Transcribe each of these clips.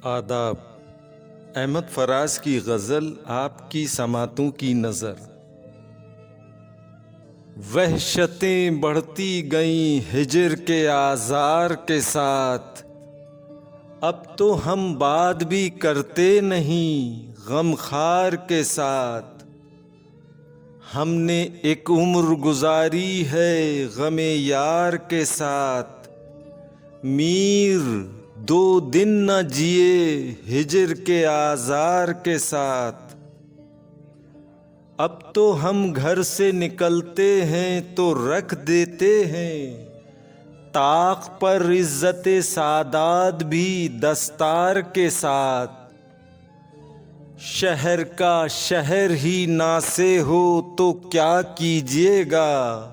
آداب۔ احمد فراز کی غزل آپ کی سماعتوں کی نظر۔ وحشتیں بڑھتی گئیں ہجر کے آزار کے ساتھ، اب تو ہم بات بھی کرتے نہیں غم خار کے ساتھ۔ ہم نے ایک عمر گزاری ہے غم یار کے ساتھ، میر 2 دن نہ جیے ہجر کے آزار کے ساتھ۔ اب تو ہم گھر سے نکلتے ہیں تو رکھ دیتے ہیں طاق پر عزت سادات بھی دستار کے ساتھ۔ شہر کا شہر ہی ناسے ہو تو کیا کیجیے گا،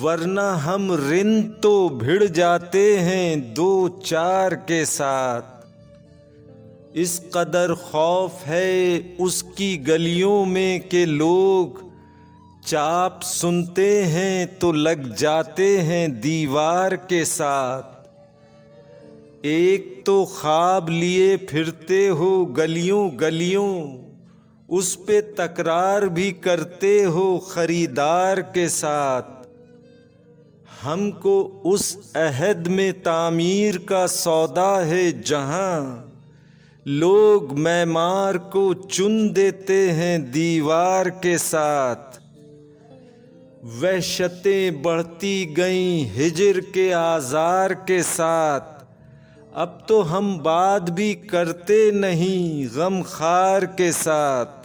ورنہ ہم رند تو بھڑ جاتے ہیں 2-4 کے ساتھ۔ اس قدر خوف ہے اس کی گلیوں میں کہ لوگ چاپ سنتے ہیں تو لگ جاتے ہیں دیوار کے ساتھ۔ ایک تو خواب لیے پھرتے ہو گلیوں گلیوں، اس پہ تکرار بھی کرتے ہو خریدار کے ساتھ۔ ہم کو اس عہد میں تعمیر کا سودا ہے جہاں لوگ معمار کو چن دیتے ہیں دیوار کے ساتھ۔ وحشتیں بڑھتی گئیں ہجر کے آزار کے ساتھ، اب تو ہم بات بھی کرتے نہیں غم خار کے ساتھ۔